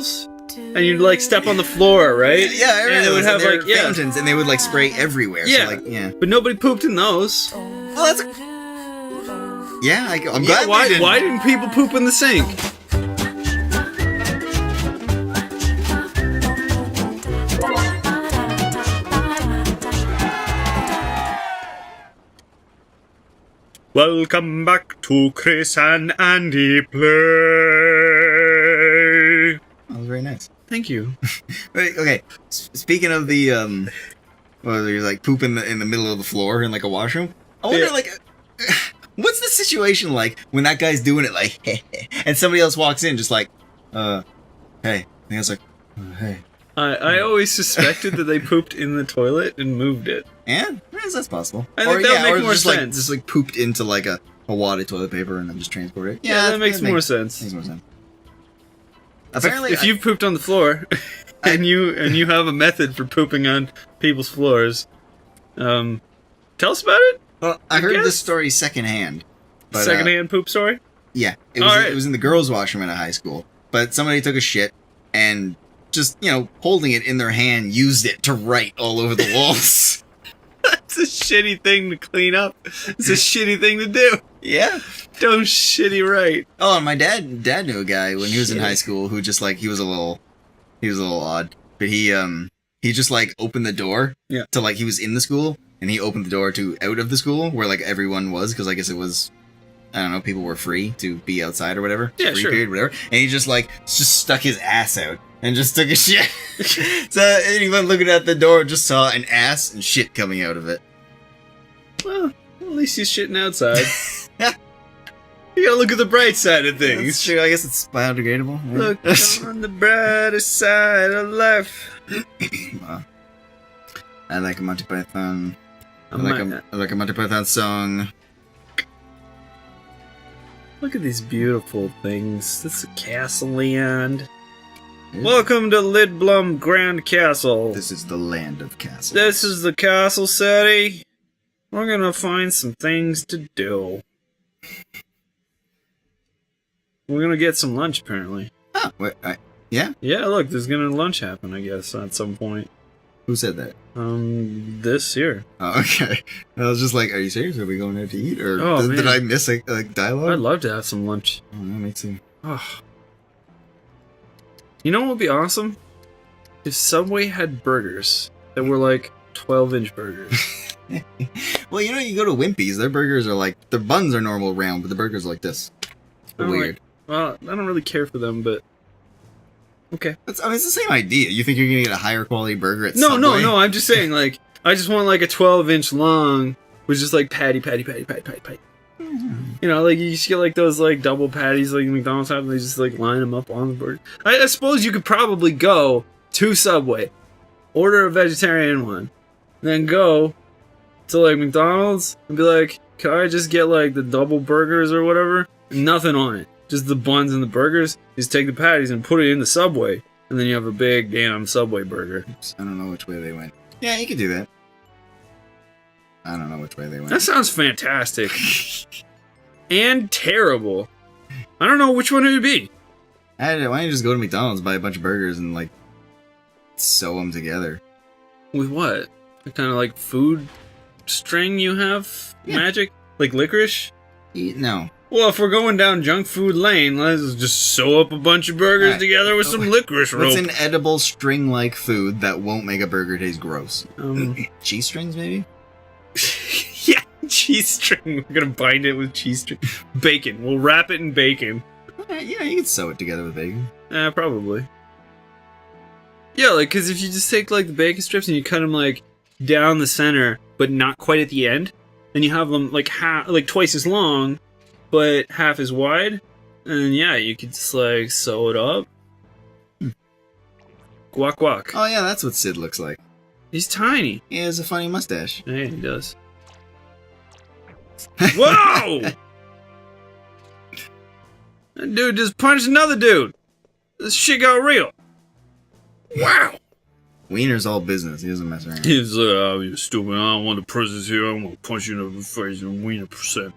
squirrels, and you'd like step on the floor, right? Yeah, I remember and it would have like fountains, and they would like spray everywhere. Yeah, so, like, yeah. But nobody pooped in those. Well, that's. Yeah, I'm glad. Why didn't people poop in the sink? Welcome back to Chris and Andy Play. That was very nice. Thank you. Wait, okay, speaking of the well, you're like poop in the middle of the floor in like a washroom. I wonder, like, what's the situation like when that guy's doing it like, and somebody else walks in just like, hey, and he was like, hey. I always suspected that they pooped in the toilet and moved it. Yeah, yes, that's possible. I think that would make more just sense. Like, just like pooped into like a wad of toilet paper and then just transport it. Yeah, that makes more sense. Makes more sense. Apparently, if you've pooped on the floor, and you have a method for pooping on people's floors, tell us about it. Well, I heard this story secondhand. But, secondhand poop story? Yeah, it was in the girls' washroom at a high school. But somebody took a shit and just, holding it in their hand, used it to write all over the walls. That's a shitty thing to clean up. It's a shitty thing to do. Yeah. Don't shitty write. Oh, and my dad knew a guy when he was in high school who just like he was a little odd, but he just like opened the door to like he was in the school and he opened the door to out of the school where like everyone was because I guess it was, I don't know, people were free to be outside or whatever. Yeah, free sure. period, whatever. And he just stuck his ass out and just took a shit. So anyone looking at the door just saw an ass and shit coming out of it. Well, at least he's shitting outside. You gotta look at the bright side of things. That's true. I guess it's biodegradable. Yeah. Look on the brighter side of life. I like a Monty Python. I like a Monty Python song. Look at these beautiful things. This is a castle land. Welcome to Lidblum Grand Castle. This is the land of castles. This is the castle city. We're gonna find some things to do. We're gonna get some lunch, apparently. Oh, wait, yeah? Yeah, look, there's gonna lunch happen, I guess, at some point. Who said that? This here. Oh, okay. I was just like, are you serious? Are we going out to eat? Or man. did I miss a dialogue? I'd love to have some lunch. Oh, that makes sense. Oh. You know what would be awesome? If Subway had burgers that were like 12-inch burgers. Well, you go to Wimpy's, their burgers are like, their buns are normal round, but the burgers are like this. Weird. Well, I don't really care for them, but okay. It's the same idea. You think you're gonna get a higher quality burger at No, Subway? no. I'm just saying, like, I just want like a 12-inch long with just like patty. You know, like you just get like those like double patties like McDonald's have, and they just like line them up on the burger. I suppose you could probably go to Subway, order a vegetarian one, then go to like McDonald's and be like, can I just get like the double burgers or whatever? Nothing on it. Just the buns and the burgers. You just take the patties and put it in the Subway, and then you have a big damn Subway burger. Oops, I don't know which way they went. Yeah, you could do that. I don't know which way they went. That sounds fantastic. And terrible. I don't know which one it would be. Why don't you just go to McDonald's, buy a bunch of burgers, and like sew them together? With what? The kind of like food string you have? Yeah. Magic? Like licorice? No. Well, if we're going down junk food lane, let's just sew up a bunch of burgers together with some licorice rope. What's an edible string-like food that won't make a burger taste gross? Cheese strings, maybe? Yeah, cheese string. We're gonna bind it with cheese string. Bacon. We'll wrap it in bacon. Yeah, you can sew it together with bacon. Probably. Yeah, like, because if you just take, like, the bacon strips and you cut them, like, down the center, but not quite at the end, then you have them, like, twice as long, but half as wide, and then, yeah, you could just, like, sew it up. Guac guac. Oh, yeah, that's what Sid looks like. He's tiny. He has a funny mustache. Yeah, he does. Whoa! That dude just punched another dude. This shit got real. Wow. Wiener's all business. He doesn't mess around. He's like, oh, you stupid. I don't want the prisons here. I'm going to punch you in the face and wiener percent.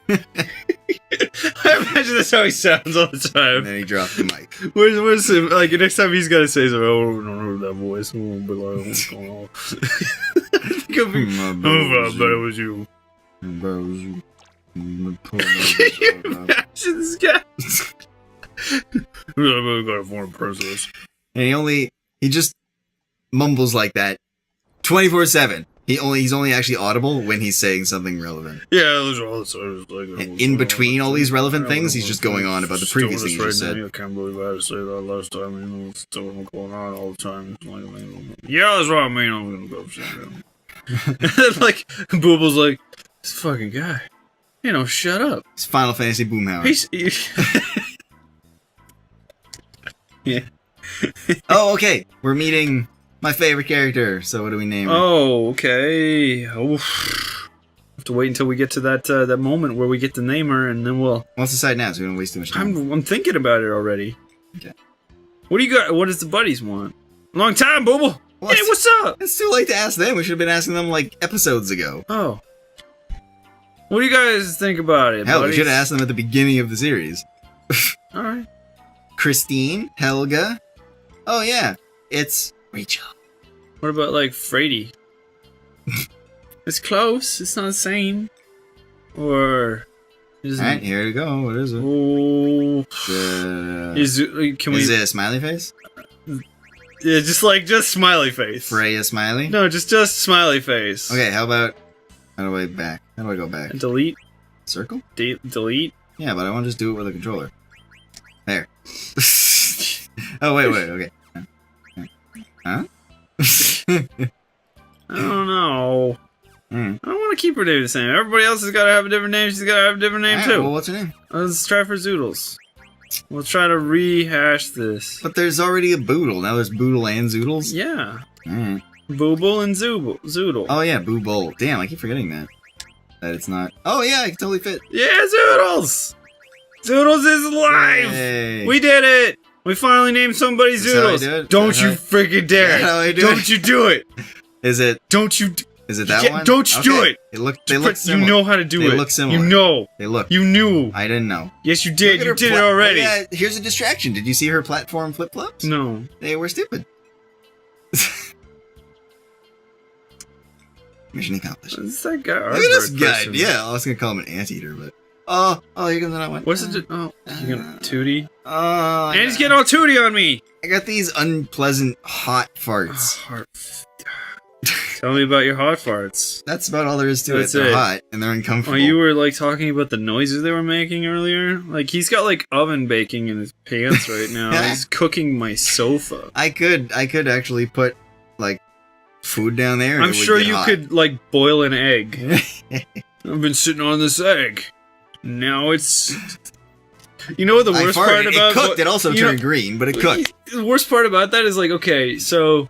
I imagine that's how he sounds all the And time. then he dropped the mic. Where's him? Like next time he's gotta say something. Oh, I don't know that voice. Oh, but like, what's going on? Could be. Oh, I bet it was you. Can you imagine this guy? I really got a foreign process. And he just mumbles like that 24/7. He's only actually audible when he's saying something relevant. Yeah, those are all the sort like, And in between all these relevant things, he's just going on about the previous thing he just said. I can't believe I had to say that last time. You know, it's still going on all the time. It's like, yeah, that's what I mean. I'm gonna go say that. And then, like, Booble's like, this fucking guy. You know, shut up. It's Final Fantasy Boomhauer. Yeah. Oh, okay. We're meeting my favorite character. So what do we name her? Oh, okay. Oh, have to wait until we get to that moment where we get to name her, and then we'll. Let's decide now, so we don't waste too much time. I'm thinking about it already. Okay. What do you got? What does the buddies want? Long time, Booble. Well, Hey, what's up? It's too late to ask them. We should have been asking them like episodes ago. Oh. What do you guys think about it? Hell, buddies? we should have asked them at the beginning of the series. All right. Christine, Helga. Oh yeah, it's Rachel. What about like Frady? It's close. It's not the same. Or All right, here we go. What is it? Oh. Can we? Is it a smiley face? Yeah, just smiley face. Freya smiley? No, just smiley face. Okay, how about... How do I back? How do I go back? Delete. Circle? Delete. Yeah, but I want to just do it with a controller. There. Oh, wait, okay. Huh? I don't know. Mm. I don't want to keep her name the same. Everybody else has got to have a different name. She's got to have a different name, too. Well, what's her name? Let's try for Zoodles. We'll try to rehash this. But there's already a Boodle. Now there's Boodle and Zoodles? Yeah. Alright. Booble and Zoodle. Oh, yeah, Booble. Damn, I keep forgetting that. That it's not... Oh, yeah, I can totally fit. Yeah, Zoodles! Zoodles is alive! Yay. We did it! We finally named somebody Is this how I Zoodles. do it? Don't Is you that freaking dare! Is that how I do Don't you do it! Is it... Don't you... Is it that Yeah, one? don't you do it! They look similar. You know how to do it. They look similar. You know. They look. You knew. I didn't know. Yes, you did. Look at You her did it already. Yeah, here's a distraction. Did you see her platform flip-flops? No. They were stupid. Mission accomplished. What's that guy? Look at this guy. Yeah, I was gonna call him an anteater, but oh, here comes another one. What's it? Oh, you gonna Tootie? Oh, And he's getting all Tootie on me. I got these unpleasant hot farts. Tell me about your hot farts. That's about all there is to That's it. They're it. hot and they're uncomfortable. Oh, you were like talking about the noises they were making earlier. Like he's got like oven baking in his pants right now. He's cooking my sofa. I could actually put like food down there. And I'm it would sure get you hot. could like boil an egg. I've been sitting on this egg. Now it's. You know what the worst part about it cooked? It also turned green, but it cooked. The worst part about that is like, okay, so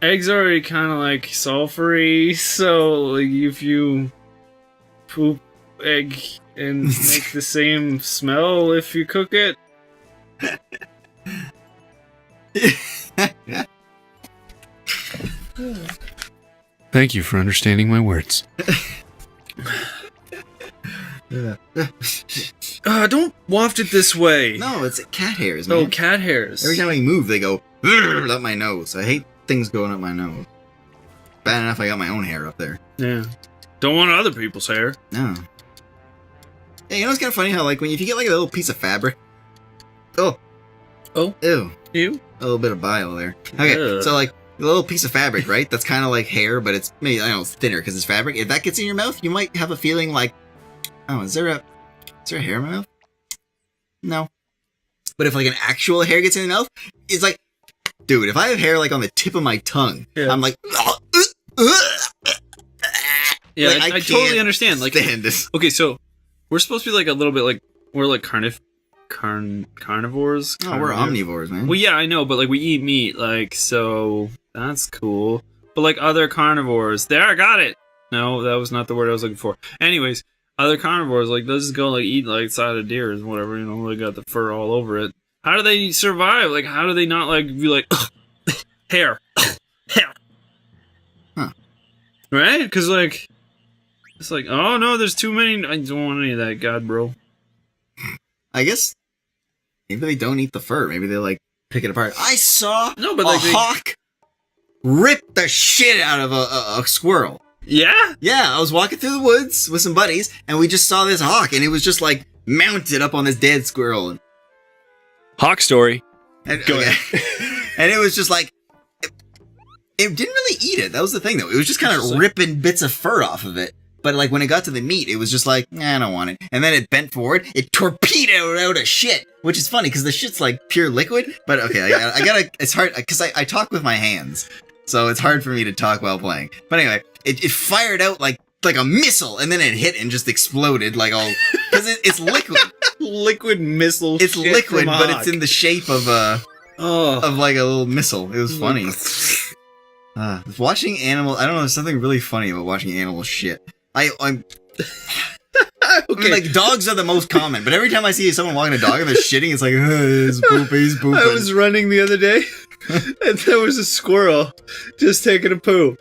eggs are already kind of like sulfury, so like if you poop egg and make the same smell if you cook it. Thank you for understanding my words. Don't waft it this way. No, it's cat hairs, man. Oh, cat hairs. Every time I move, they go up my nose. I hate things going up my nose. Bad enough I got my own hair up there. Yeah. Don't want other people's hair. No. Hey, you know it's kind of funny how, like, if you get, like, a little piece of fabric... Oh. Ew. You? A little bit of bile there. Okay, Ugh. so, like, a little piece of fabric, right? That's kind of like hair, but it's, maybe, I don't know, it's thinner because it's fabric. If that gets in your mouth, you might have a feeling like, oh, is there a hair in my mouth? No. But if, like, an actual hair gets in your mouth, it's like, dude, if I have hair, like, on the tip of my tongue, yeah. I'm like, yeah, like, I totally understand. Like, stand this. Okay, so we're supposed to be like a little bit like we're like carnivores. Oh, we're omnivores, man. Well, yeah, I know, but like we eat meat, like so that's cool. But like other carnivores, there, I got it. No, that was not the word I was looking for. Anyways, other carnivores like they'll just go like eat like side of deer and whatever. You know, they got the fur all over it. How do they survive? Like, how do they not like be like hair, hair? Huh? Right? Because like. It's like, oh no, there's too many. I don't want any of that, God, bro. I guess maybe they don't eat the fur. Maybe they like pick it apart. I saw a hawk rip the shit out of a squirrel. Yeah? Yeah, I was walking through the woods with some buddies, and we just saw this hawk, and it was just like mounted up on this dead squirrel. Hawk story. And, Go ahead. And it was just like, it didn't really eat it. That was the thing, though. It was just kind of ripping bits of fur off of it. But like when it got to the meat, it was just like, I don't want it. And then it bent forward, it torpedoed out of shit, which is funny because the shit's like pure liquid. But okay, I gotta, it's hard because I talk with my hands, so it's hard for me to talk while playing. But anyway, it fired out like a missile, and then it hit and just exploded like all because it's liquid. Liquid missile. It's liquid, but it's in the shape of like a little missile. It was funny. Watching animals, I don't know, there's something really funny about watching animals shit. I'm okay. I mean, like, dogs are the most common, but every time I see someone walking a dog and they're shitting, it's like, he's pooping. I was running the other day, and there was a squirrel just taking a poo.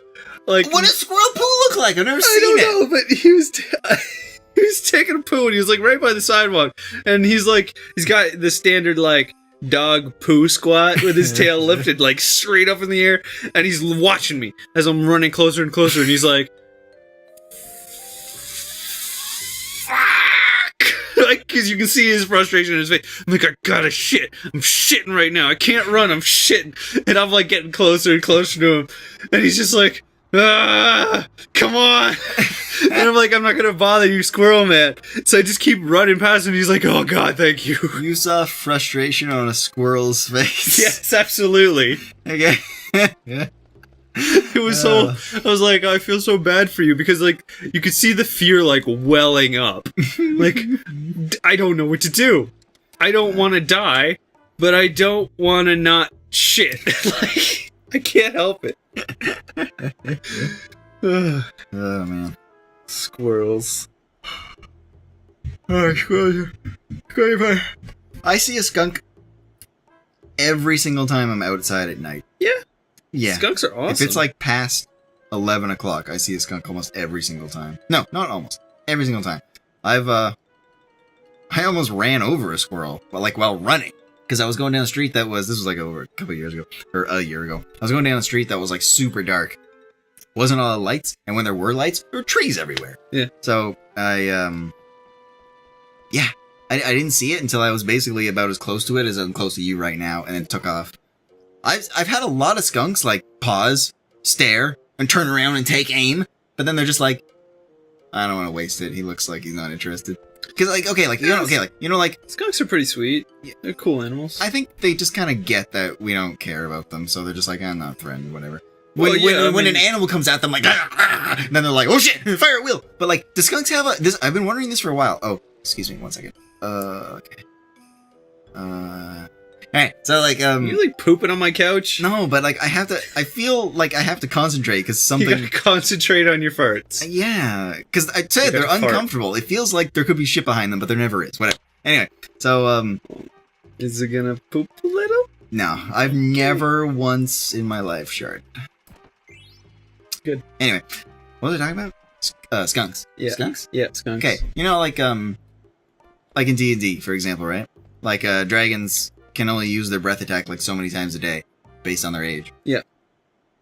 Like, what does squirrel poo look like? I've never seen it. I don't know, but he was taking a poo, and he was like right by the sidewalk, and he's got the standard like dog poo squat with his tail lifted like straight up in the air, and he's watching me as I'm running closer and closer, and he's like, like, because you can see his frustration in his face. I'm like, I gotta shit. I'm shitting right now. I can't run. I'm shitting. And I'm like getting closer and closer to him. And he's just like, come on. And I'm like, I'm not gonna bother you, squirrel man. So I just keep running past him. He's like, oh God, thank you. You saw frustration on a squirrel's face. Yes, absolutely. Okay. Yeah. It was so, I was like, I feel so bad for you because like you could see the fear like welling up. Like, I don't know what to do. I don't want to die, but I don't want to not shit. Like, I can't help it. Oh man, squirrels. Oh, squirrels. I see a skunk every single time I'm outside at night. Yeah. Yeah. Skunks are awesome. If it's like past 11 o'clock, I see a skunk almost every single time. No, not almost. Every single time. I almost ran over a squirrel, but like while running. Because I was going down the street this was like over a couple of years ago, or a year ago. I was going down the street that was like super dark. Wasn't all the lights, and when there were lights, there were trees everywhere. Yeah. So I didn't see it until I was basically about as close to it as I'm close to you right now, and then took off. I've had a lot of skunks like pause, stare, and turn around and take aim, but then they're just like, I don't want to waste it. He looks like he's not interested. Because like skunks are pretty sweet. They're cool animals. I think they just kind of get that we don't care about them, so they're just like, I'm not threatened, whatever. When an animal comes at them, like, and then they're like, oh shit, fire at will. But like, do skunks have this? I've been wondering this for a while. Oh, excuse me, 1 second. Okay. Alright, so like, you like pooping on my couch? No, but like, I feel like I have to concentrate because something. You gotta concentrate on your farts. Yeah, because I said they're uncomfortable. Fart. It feels like there could be shit behind them, but there never is. Whatever. Anyway, so is it gonna poop a little? No, I've never once in my life sharted. Good. Anyway, what was I talking about? Skunks. Yeah. Skunks? Yeah, skunks. Okay, you know, like in D&D, for example, right? Like, dragons can only use their breath attack like so many times a day, based on their age. Yeah.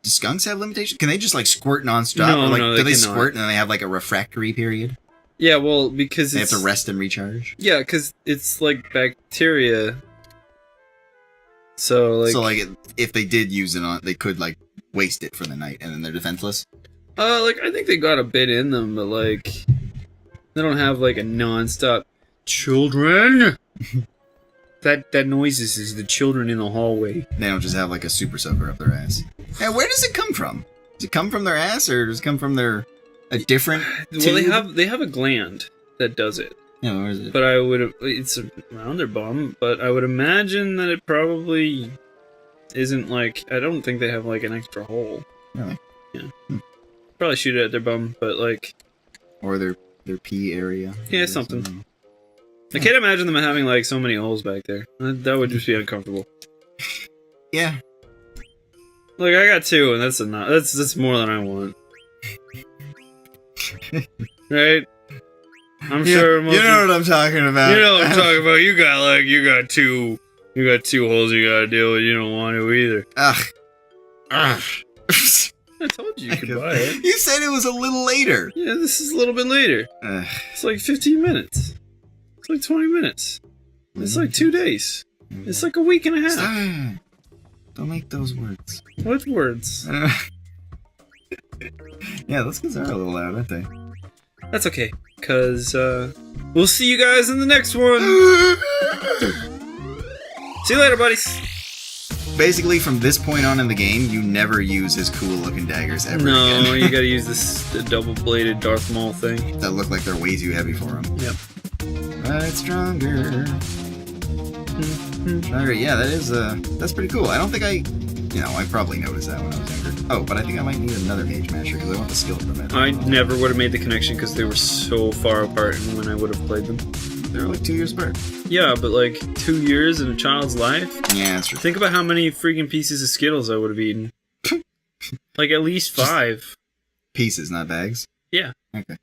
Do skunks have limitations? Can they just like squirt nonstop? No, or, like, no, do they squirt and then they have like a refractory period? Yeah, well, because they have to rest and recharge. Yeah, because it's like bacteria. So like, if they did use it on, they could like waste it for the night, and then they're defenseless. Like I think they got a bit in them, but like they don't have like a non-stop children. That noise is the children in the hallway. They don't just have like a super soaker up their ass. Hey, where does it come from? Does it come from their ass, or does it come from a different? Well, they have a gland that does it. Yeah, where is it? But it's around their bum. But I would imagine that it probably isn't like. I don't think they have like an extra hole. Really? Yeah. Probably shoot it at their bum, but like. Or their pee area. Yeah, something. I can't imagine them having like so many holes back there. That would just be uncomfortable. Yeah. Look, I got 2, and that's more than I want. right? I'm sure most you know what I'm talking about. You know what I'm talking about. You got two holes you gotta deal with. You don't want to either. Ugh. I told you could buy it. You said it was a little later. Yeah, this is a little bit later. It's like 15 minutes. It's like 20 minutes. It's like 2 days. It's like a week and a half. Stop. Don't make those words. What words? Yeah, those kids are a little loud, aren't they? That's okay, because we'll see you guys in the next one. See you later, buddies. Basically, from this point on in the game, you never use his cool-looking daggers ever again. No, you gotta use this double-bladed Darth Maul thing. That look like they're way too heavy for him. Yep. Right, stronger. Stronger, yeah, that's pretty cool. I don't think I probably noticed that when I was younger. Oh, but I think I might need another Mage Masher, because I want the skill from it. I never would have made the connection, because they were so far apart when I would have played them. They're like 2 years apart. Yeah, but like 2 years in a child's life? Yeah, that's true. Think about how many freaking pieces of Skittles I would have eaten. Like at least 5. Pieces, not bags? Yeah. Okay.